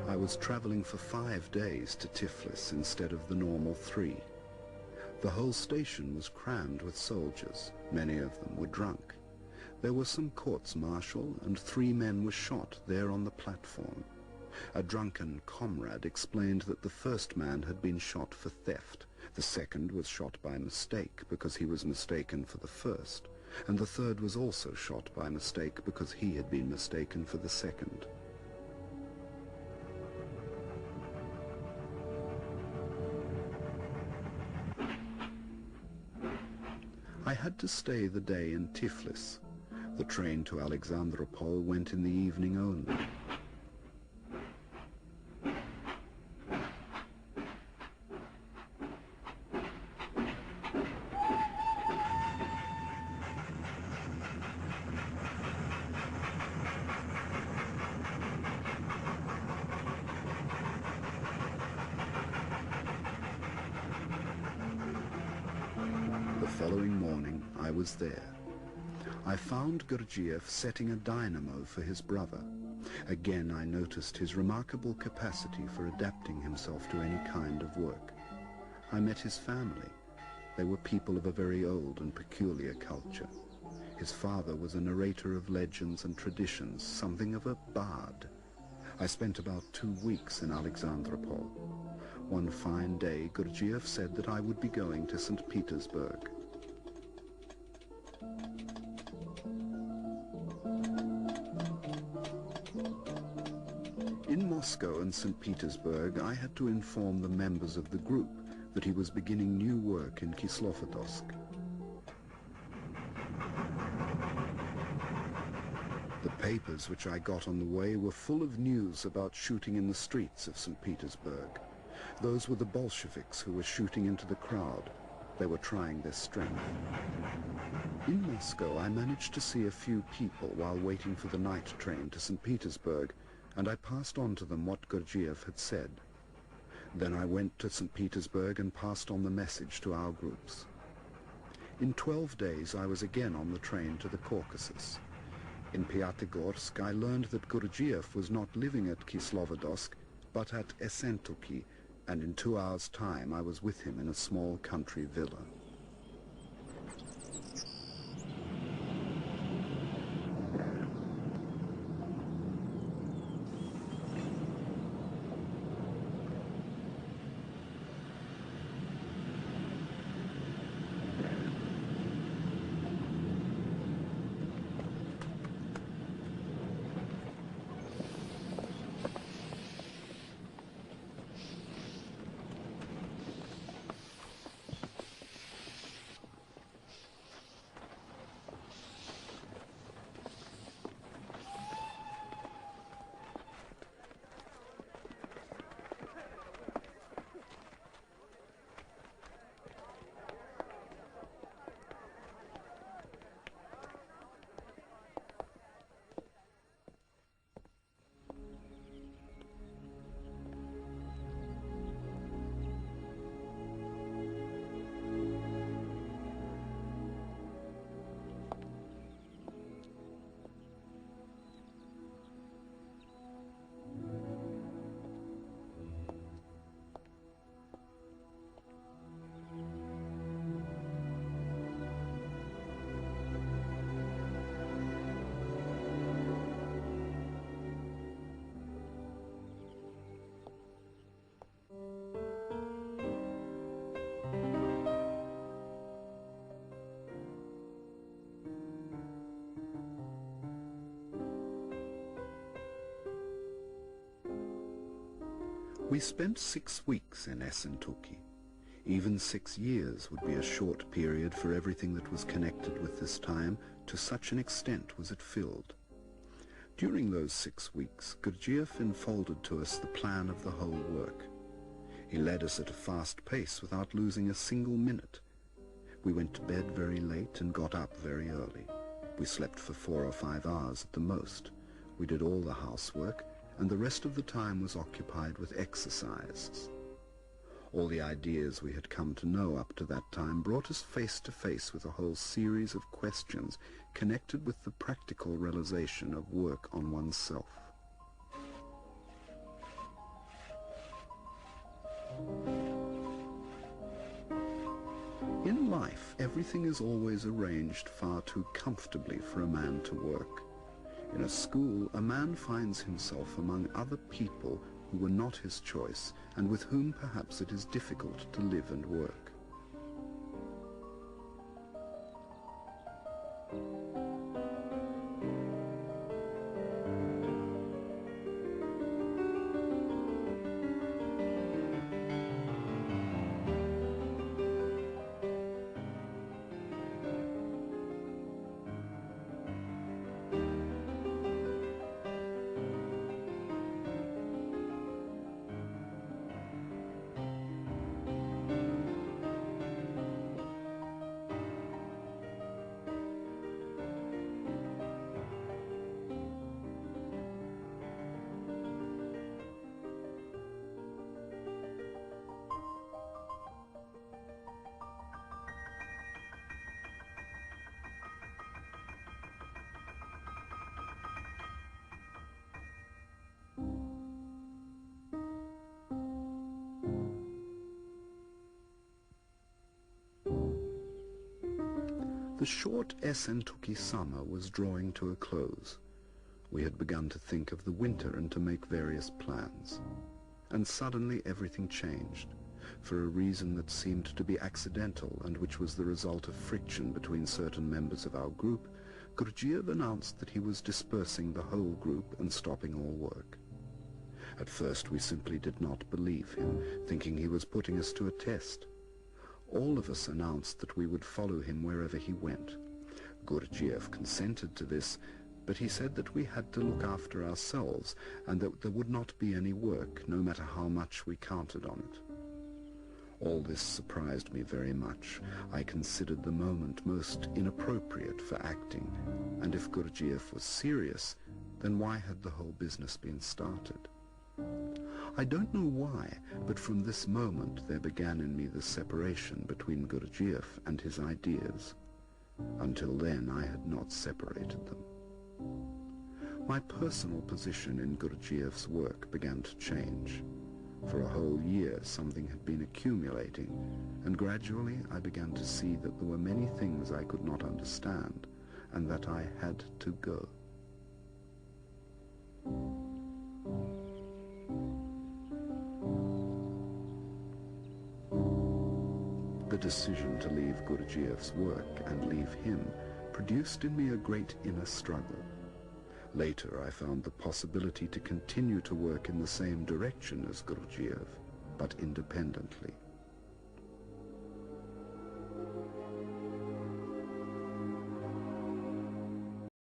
I was traveling for 5 days to Tiflis instead of the normal 3. The whole station was crammed with soldiers. Many of them were drunk. There were some courts-martial, and 3 men were shot there on the platform. A drunken comrade explained that the first man had been shot for theft, the second was shot by mistake because he was mistaken for the first, and the third was also shot by mistake because he had been mistaken for the second. I had to stay the day in Tiflis. The train to Alexandropol went in the evening only. The following morning, I was there. I found Gurdjieff setting a dynamo for his brother. Again, I noticed his remarkable capacity for adapting himself to any kind of work. I met his family. They were people of a very old and peculiar culture. His father was a narrator of legends and traditions, something of a bard. I spent about 2 weeks in Alexandropol. One fine day, Gurdjieff said that I would be going to St. Petersburg. In Moscow and St. Petersburg, I had to inform the members of the group that he was beginning new work in Kislovodsk. The papers which I got on the way were full of news about shooting in the streets of St. Petersburg. Those were the Bolsheviks who were shooting into the crowd. They were trying their strength. In Moscow, I managed to see a few people while waiting for the night train to St. Petersburg, and I passed on to them what Gurdjieff had said. Then I went to St. Petersburg and passed on the message to our groups. In 12 days, I was again on the train to the Caucasus. In Pyatigorsk, I learned that Gurdjieff was not living at Kislovodsk, but at Essentuki, and in 2 hours' time I was with him in a small country villa. We spent 6 weeks in Essentuki. Even 6 years would be a short period for everything that was connected with this time, to such an extent was it filled. During those 6 weeks, Gurdjieff unfolded to us the plan of the whole work. He led us at a fast pace without losing a single minute. We went to bed very late and got up very early. We slept for 4 or 5 hours at the most. We did all the housework, and the rest of the time was occupied with exercises. All the ideas we had come to know up to that time brought us face to face with a whole series of questions connected with the practical realization of work on oneself. In life, everything is always arranged far too comfortably for a man to work. In a school, a man finds himself among other people who were not his choice and with whom perhaps it is difficult to live and work. The short Essentuki summer was drawing to a close. We had begun to think of the winter and to make various plans. And suddenly everything changed, for a reason that seemed to be accidental and which was the result of friction between certain members of our group. Gurdjieff announced that he was dispersing the whole group and stopping all work. At first we simply did not believe him, thinking he was putting us to a test. All of us announced that we would follow him wherever he went. Gurdjieff consented to this, but he said that we had to look after ourselves and that there would not be any work, no matter how much we counted on it. All this surprised me very much. I considered the moment most inappropriate for acting, and if Gurdjieff was serious, then why had the whole business been started? I don't know why, but from this moment there began in me the separation between Gurdjieff and his ideas. Until then I had not separated them. My personal position in Gurdjieff's work began to change. For a whole year something had been accumulating, and gradually I began to see that there were many things I could not understand, and that I had to go. The decision to leave Gurdjieff's work and leave him produced in me a great inner struggle. Later I found the possibility to continue to work in the same direction as Gurdjieff, but independently.